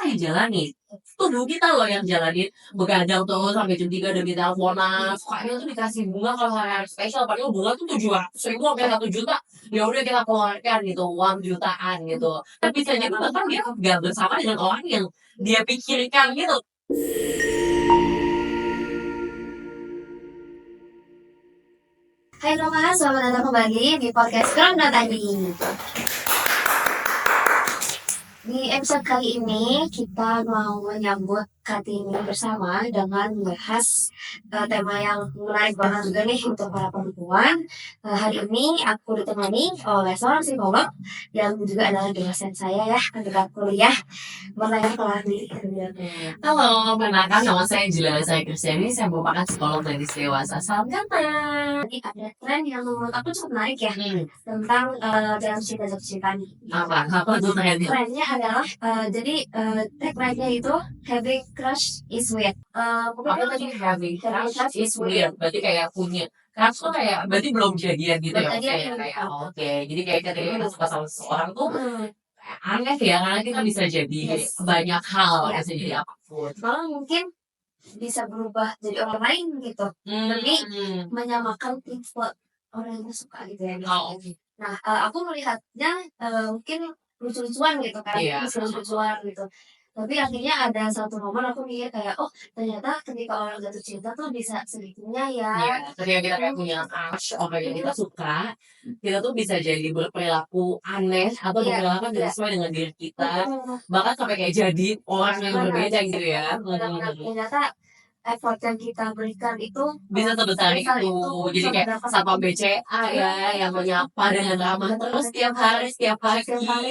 yang jalanin, tubuh kita loh yang jalanin, begadang tuh sampai jam 3 demi teleponan, sukanya tuh dikasih bunga kalau hari-hari spesial, padahal bunga tuh 700.000 sampai 1 juta, ya udah kita keluarkan gitu, uang jutaan gitu. Tapi bisa jadi bahkan dia nggak bersama dengan orang yang dia pikirkan gitu. Hai Roma, selamat datang kembali di podcast Groundnut tadi. Di episode kali ini kita mau menyambut Kartini bersama dengan membahas tema yang menarik banget juga nih untuk para perempuan. Hari ini aku ditemani oleh seorang psikolog yang juga adalah dosen saya ya, ketika kuliah. Boleh kelas di Halo, perkenalkan nama saya Julia saya Kristiani, saya merupakan psikolog medis dewasa. Salam kenal. Jadi ada tren yang menurut aku cukup menarik ya tentang dalam cerita jatuh cinta nih. Apa tuh trennya? Trennya adalah jadi tagline-nya itu having crush is weird. Mungkin Apa tadi having crush is weird, berarti kayak punya crush tuh kayak berarti belum jadian gitu ya? Kayak oke, jadi kayak ketika kita suka sama seseorang tuh aneh ya, karena kita bisa jadi banyak hal, bisa jadi apapun. malah mungkin bisa berubah jadi orang lain gitu. Demi menyamakan tipe orang yang suka gitu ya. Oh, Nah, aku melihatnya mungkin lucu-lucuan gitu kan, lucu-lucuan gitu. Tapi akhirnya ada satu momen aku mikir kayak, oh ternyata ketika orang jatuh cinta tuh bisa segitunya ya. iya, ketika kita kayak punya crush, orang yang kita suka, kita tuh bisa jadi berperilaku aneh atau berperilaku tidak sesuai dengan diri kita, bahkan sampai kayak jadi orang yang berbeda gitu ya. Ternyata effort yang kita berikan itu Bisa sebesar itu, jadi kayak satpam BCA ya, yang menyapa dengan ramah terus setiap hari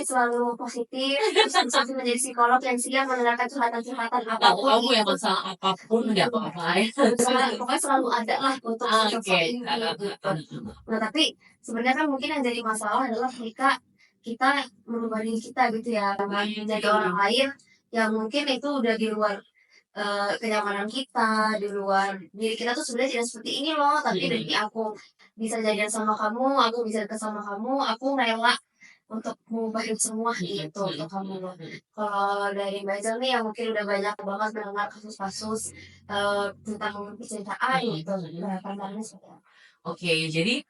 selalu positif, terus menjadi psikolog yang siap mendengarkan curhatan-curhatan tahu apapun kamu yang masalah apapun nggak apa-apa ya. pokoknya selalu ada lah untuk Oke. ini gitu. Nah tapi sebenarnya kan mungkin yang jadi masalah adalah ketika kita merubah diri kita gitu ya, menjadi orang lain yang mungkin itu udah di luar kenyamanan kita, di luar diri kita tuh sebenarnya tidak seperti ini loh, tapi demi aku bisa jadian sama kamu, aku bisa deket sama kamu, aku rela untuk mengubah itu semua gitu untuk kamu. Kalau dari Mbak Ijal nih yang mungkin udah banyak banget mendengar kasus-kasus tentang percintaan gitu, pandangannya seperti apa? Oke, jadi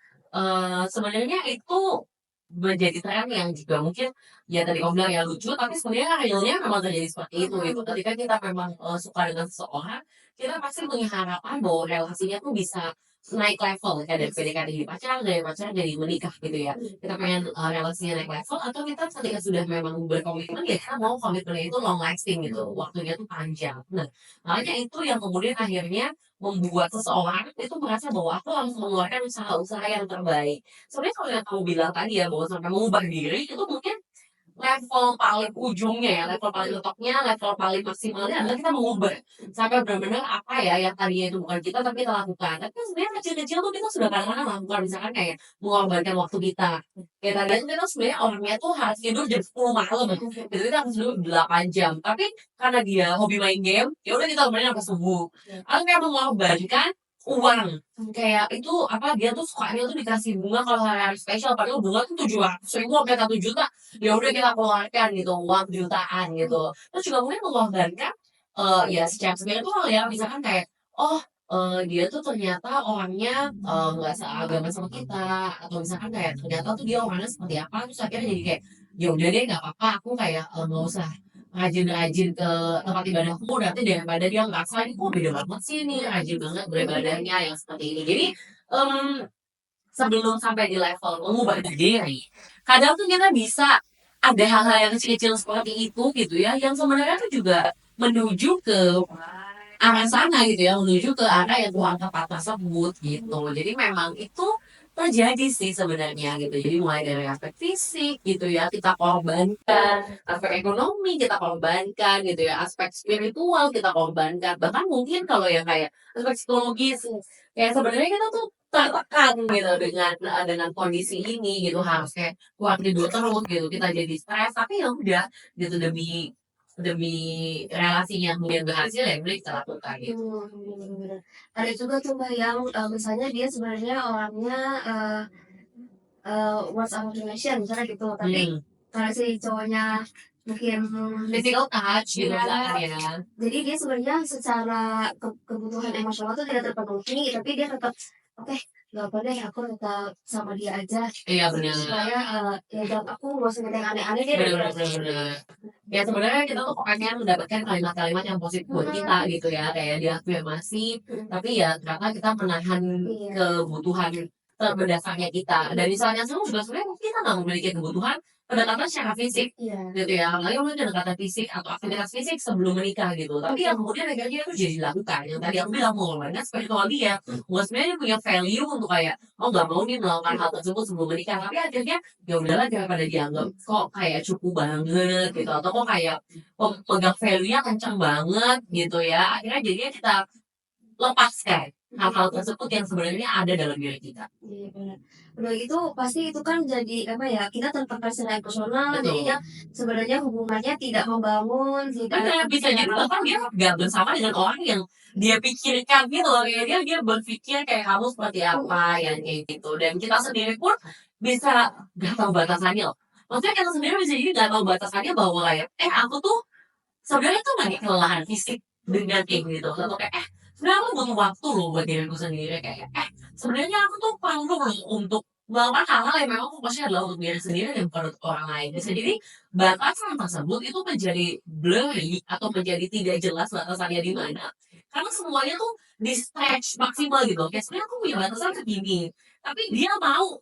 sebenarnya itu menjadi tren yang juga mungkin ya tadi kamu bilang ya lucu, tapi sebenarnya realnya memang terjadi seperti itu gitu. Ketika kita memang suka dengan seseorang, kita pasti punya harapan bahwa relasinya tuh bisa naik level kayak dari PDKT jadi pacaran, dari pacaran jadi menikah gitu ya. Kita pengen relasinya naik level atau kita ketika sudah memang berkomitmen ya kita mau komitmennya itu long lasting gitu, waktunya tuh panjang. Nah, makanya itu yang kemudian akhirnya membuat seseorang itu merasa bahwa aku harus mengeluarkan usaha-usaha yang terbaik. Sebenarnya kalau yang kamu bilang tadi ya bahwa sampai mengubah diri itu mungkin level paling ujungnya ya, level paling letoknya, level paling maksimalnya adalah kita mengubah sampai benar-benar apa ya yang tadinya itu bukan kita tapi kita lakukan. Tapi kan sebenarnya kecil-kecil tuh kita sudah kadang-kadang melakukan misalkan kayak mengorbankan waktu kita. Kayak tadi itu kita sebenarnya orangnya tuh harus tidur jam 10 malam, jadi kita harus tidur 8 jam. Tapi karena dia hobi main game, ya udah kita temenin sampai subuh. Atau kayak mengorbankan uang, kayak itu apa dia tuh sukanya tuh dikasih bunga kalau hari-hari spesial, padahal bunga tuh 700.000 sampai 1 juta, ya udah kita keluarkan gitu uang jutaan gitu. Terus juga mungkin mengorbankan ya secara spiritual ya, misalkan kayak oh dia tuh ternyata orangnya nggak seagama sama kita, atau misalkan kayak ternyata tuh dia orangnya seperti apa, terus akhirnya jadi kayak ya udah deh nggak apa-apa aku kayak nggak usah rajin-rajin ke tempat ibadahku, nanti daripada dia ngerasa ini kok beda banget sih nih rajin banget beribadahnya yang seperti ini. Jadi sebelum sampai di level mengubah diri, kadang tuh kita bisa ada hal-hal yang kecil-kecil seperti itu gitu ya, yang sebenarnya tuh juga menuju ke arah sana gitu ya, menuju ke arah yang Tuhan tepat tersebut gitu. Jadi memang itu terjadi sih sebenarnya gitu. Jadi mulai dari aspek fisik gitu ya, kita korbankan, aspek ekonomi kita korbankan gitu ya, aspek spiritual kita korbankan. Bahkan mungkin kalau yang kayak aspek psikologis, kayak sebenarnya kita tuh tertekan gitu dengan kondisi ini gitu, harus kayak kuat tidur terus gitu, kita jadi stres, tapi ya udah gitu demi demi relasinya kemudian berhasil ya udah kita lakukan gitu. Bener-bener. Ada juga tuh Mbak yang misalnya dia sebenarnya orangnya words of affirmation misalnya gitu, tapi karena si cowoknya mungkin Physical touch gitu Iya. misalkan ya. jadi dia sebenarnya secara kebutuhan emosional tuh tidak terpenuhi, tapi dia tetap oke, nggak apa deh, aku tetap sama dia aja Iya bener. supaya ya jangan aku nggak usah minta yang aneh-aneh deh. Bener. Ya sebenarnya kita tuh pengen mendapatkan kalimat-kalimat yang positif buat kita gitu ya, kayak diafirmasi, tapi ya ternyata kita menahan Iya. kebutuhan terberdasarnya kita. Dan di saat yang sama juga sebenarnya kita nggak memiliki kebutuhan pendekatan secara fisik Iya. gitu ya, apalagi mungkin pendekatan fisik atau aktivitas fisik sebelum menikah gitu. Tapi yang kemudian akhirnya itu jadi dilakukan. Yang tadi aku bilang mengorbankan spiritual dia, nggak sebenarnya dia punya value untuk kayak oh nggak mau nih melakukan hal tersebut sebelum menikah, tapi akhirnya ya udahlah daripada dianggap kok kayak cupu banget gitu atau kok kayak pegang value-nya kencang banget gitu ya, akhirnya jadinya kita lepaskan hal-hal tersebut yang sebenarnya ada dalam diri kita. Iya benar. Udah gitu pasti itu kan jadi apa ya, kita tertekan secara emosional, Betul. jadinya sebenarnya hubungannya tidak membangun, tidak Benar, bisa jadi bahkan dia gak bersama dengan orang yang dia pikirkan gitu loh, kayak dia berpikir kayak kamu seperti apa yang kayak gitu, dan kita sendiri pun bisa gak tahu batasannya loh. Maksudnya kita sendiri bisa jadi gak tahu batasannya bahwa kayak aku tuh sebenarnya tuh gak kelelahan fisik dengan kayak gitu atau kayak sebenarnya aku butuh waktu loh buat diriku sendiri, kayak sebenarnya aku tuh perlu loh untuk melakukan hal-hal yang memang fokusnya adalah untuk diri sendiri dan bukan untuk orang lain. Bisa jadi batasan tersebut itu menjadi blurry atau menjadi tidak jelas batasannya di mana. Karena semuanya tuh di stretch maksimal gitu. Kayak sebenarnya aku punya batasan segini, tapi dia mau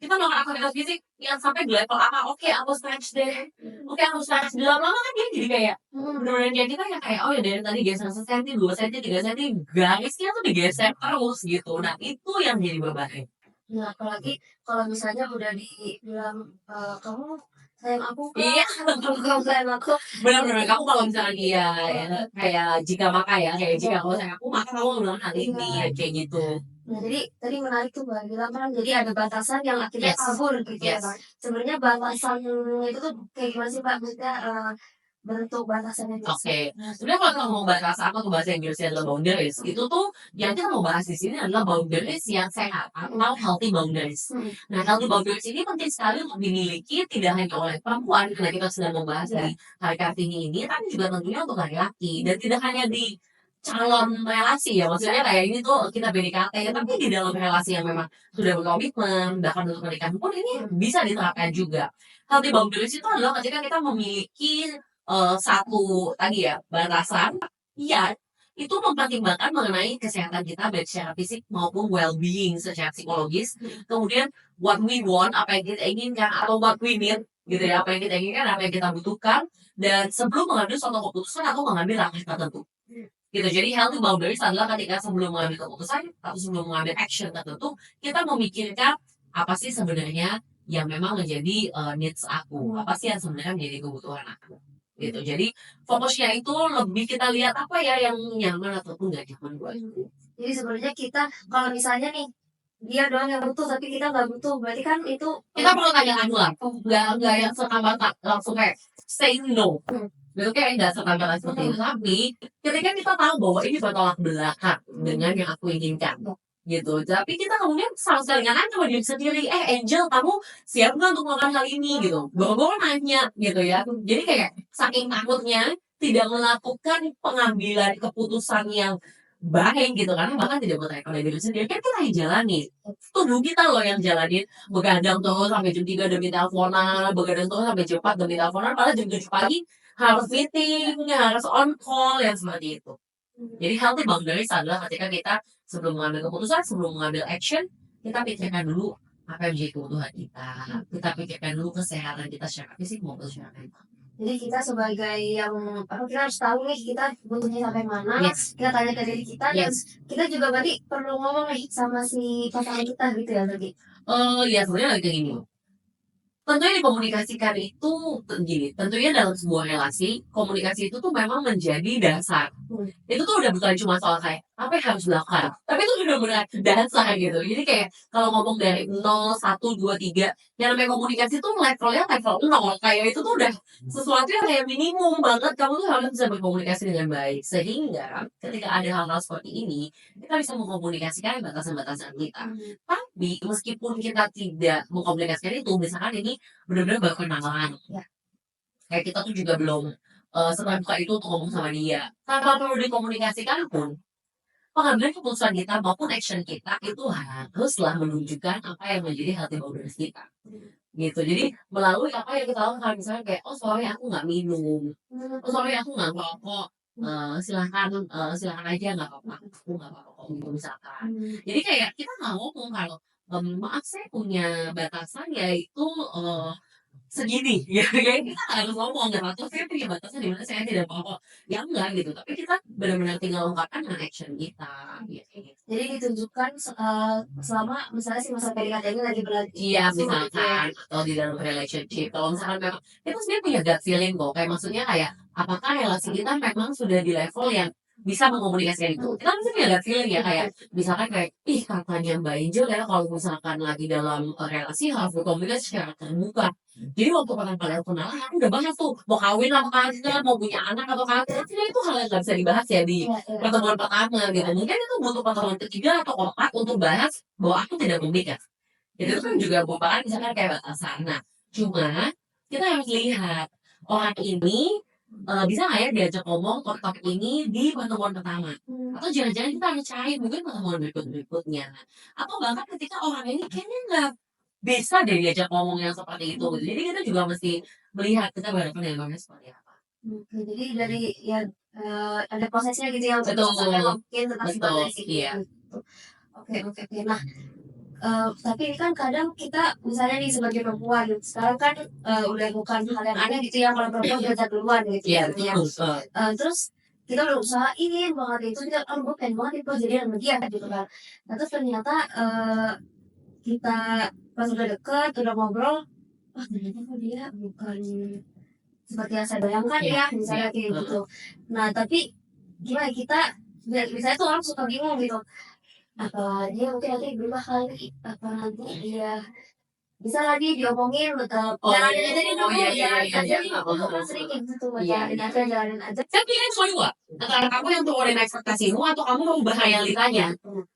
kita melakukan aktivitas fisik yang sampai di level apa, oke aku stretch deh, oke aku stretch, di lama-lama kan dia jadi kayak bener-bener kayak kita yang kayak oh ya dari tadi geser sesenti, 2 senti, 3 senti, garisnya tuh digeser terus gitu. Nah itu yang jadi bebannya. Nah, apalagi kalau misalnya udah dibilang, "Kamu sayang aku kok?" Iya, Kamu sayang aku. benar-benar kamu kalau misalkan iya ya, kayak jika maka ya, kayak jika kamu sayang aku maka kamu melakukan hal ini Iya. kayak gitu. Nah, jadi tadi menarik tuh Mbak bilang kan jadi ada batasan yang akhirnya Yes. kabur gitu ya, Yes. Kak. Sebenarnya batasan itu tuh kayak gimana sih, Mbak? Maksudnya, bentuk batasannya gitu. Oke, sebenarnya kalau kita ngomong bahasa apa tuh bahasa Inggrisnya adalah boundaries, itu tuh yang kita mau bahas di sini adalah boundaries yang sehat atau healthy boundaries. Nah, healthy boundaries ini penting sekali untuk dimiliki tidak hanya oleh perempuan karena kita sedang membahas di Hari Kartini ini, tapi juga tentunya untuk laki-laki dan tidak hanya di calon relasi ya, maksudnya kayak ini tuh kita PDKT, tapi di dalam relasi yang memang sudah berkomitmen, bahkan untuk pernikahan pun ini bisa diterapkan juga. Healthy boundaries itu adalah ketika kita memiliki satu tadi ya, batasan, iya, itu mempertimbangkan mengenai kesehatan kita baik secara fisik maupun well-being secara psikologis. Kemudian what we want, apa yang kita inginkan atau what we need gitu ya, apa yang kita inginkan, apa yang kita butuhkan dan sebelum mengambil suatu keputusan atau mengambil langkah tertentu. Gitu. Jadi healthy boundaries adalah ketika sebelum mengambil keputusan atau sebelum mengambil action tertentu, kita memikirkan apa sih sebenarnya yang memang menjadi needs aku, apa sih yang sebenarnya menjadi kebutuhan aku gitu. Jadi fokusnya itu lebih kita lihat apa ya yang nyaman ataupun nggak nyaman buat aku. Jadi sebenarnya kita kalau misalnya nih dia doang yang butuh tapi kita nggak butuh, berarti kan itu Kita perlu tanyakan ulang, nggak yang serta-merta langsung kayak say no. Itu kayak nggak serta-merta seperti itu. Tapi ketika kita tahu bahwa ini bertolak belakang dengan yang aku inginkan, gitu. Tapi kita kemudian sama sekali nggak nanya sama diri sendiri, Angel kamu siap nggak untuk melakukan hal ini gitu. Baru nanya gitu ya. Jadi kayak saking takutnya tidak melakukan pengambilan keputusan yang baik gitu karena bahkan tidak bertanya pada diri sendiri kan kita yang jalani tubuh kita loh yang jalanin begadang terus sampai jam 3 demi teleponan begadang terus sampai jam 4 demi teleponan padahal jam 7 pagi harus meeting harus on call yang seperti itu. Jadi healthy boundaries adalah ketika kita sebelum mengambil keputusan, sebelum mengambil action, kita pikirkan dulu apa yang menjadi kebutuhan kita. Kita pikirkan dulu kesehatan kita secara fisik maupun secara mental. jadi kita sebagai yang kita harus tahu nih kita butuhnya sampai mana. Yes. Kita tanya ke diri kita dan kita juga berarti perlu ngomong nih sama si pasangan kita gitu ya tadi. Ya sebenarnya lagi kayak gini. Tentunya dikomunikasikan itu gini, tentunya dalam sebuah relasi, komunikasi itu tuh memang menjadi dasar. Itu tuh udah bukan cuma soal kayak apa yang harus dilakukan, tapi itu udah benar dasar gitu. Jadi kayak kalau ngomong dari 0, 1, 2, 3, yang namanya komunikasi tuh levelnya level 0, kayak itu tuh udah sesuatu yang kayak minimum banget, kamu tuh harus bisa berkomunikasi dengan baik. Sehingga ketika ada hal-hal seperti ini, kita bisa mengkomunikasikan batasan-batasan kita. Tapi meskipun kita tidak mengkomunikasikan itu, misalkan ini benar-benar baru kenalan. kayak kita tuh juga belum seterbuka itu untuk ngomong sama dia. Tanpa perlu dikomunikasikan pun, pengambilan keputusan kita maupun action kita itu haruslah menunjukkan apa yang menjadi healthy boundaries kita. Gitu. Jadi melalui apa yang kita lakukan, misalnya kayak, "Oh sorry aku nggak minum, oh sorry aku nggak ngerokok, silahkan aja nggak apa-apa, aku nggak apa-apa kok," gitu misalkan. Jadi kayak kita nggak ngomong kalau, "Maaf saya punya batasan yaitu, segini," ya ya kita nggak harus ngomong gitu, atau saya punya batasan di mana saya tidak merokok, ya enggak gitu, tapi kita benar-benar tinggal ungkapkan dengan action kita, gitu. Jadi ditunjukkan selama misalnya si masa PDKT ini lagi Iya, berlangsung gitu ya. misalkan atau di dalam relationship, kalau misalkan memang kita sebenarnya punya gut feeling kok, kayak maksudnya kayak apakah relasi kita memang sudah di level yang bisa mengkomunikasikan itu. Kita pasti punya gut feeling ya, kayak misalkan kayak, "Ih katanya Mbak Angel ya kalau misalkan lagi dalam, relasi harus berkomunikasi secara terbuka." Jadi waktu pertama kali aku kenalan, aku udah bahas tuh, mau kawin apa kagak, mau punya anak atau kagak, sebenarnya itu hal yang nggak bisa dibahas ya di Iya iya. pertemuan pertama gitu. Mungkin itu butuh pertemuan ketiga atau keempat untuk bahas bahwa aku tidak menikah. Itu kan juga merupakan misalkan kayak batasan. Nah, cuma kita harus lihat orang ini bisa nggak ya diajak ngomong topik ini di pertemuan pertama, atau jangan-jangan kita harus cari mungkin pertemuan berikutnya, atau bahkan ketika orang ini kayaknya nggak bisa deh diajak ngomong yang seperti itu. Jadi kita juga mesti melihat kita berhadapan dengan orangnya seperti apa. Oke, jadi dari ya ada prosesnya gitu ya untuk Betul, bisa sampai mungkin tentang si betul, boundaries ini iya, gitu. Oke oke oke. Nah, tapi ini kan kadang kita misalnya nih sebagai perempuan gitu, sekarang kan, udah bukan hal yang aneh gitu ya kalau perempuan diajak duluan gitu iya ya, ya. betul, Terus kita udah usahain banget itu kita, "Oh gue pengen banget nih Bang jadian sama dia," gitu kan. Nah terus ternyata, kita pas udah deket, udah ngobrol, wah ternyata kok dia bukan seperti yang saya bayangkan iya, ya, iya, misalnya kayak heeh, gitu. Nah tapi gimana kita biasanya tuh orang suka bingung gitu, apa dia mungkin nanti berubah kali, apa nanti dia bisa lagi diomongin, oh, jalanin aja deh dulu, iya iya iya jalanin iya aja iya, nih, heeh aku kan heeh sering heeh, kayak gitu, iya iya. jalanin aja. Saya pilihan cuma 2, antara kamu yang turunin ekspektasimu atau kamu mengubah realitanya,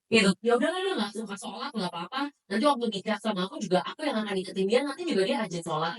gitu. Ya udahlah dia nggak suka sholat nggak apa-apa, nanti waktu nikah sama aku juga aku yang akan ingetin dia, nanti juga dia rajin sholat.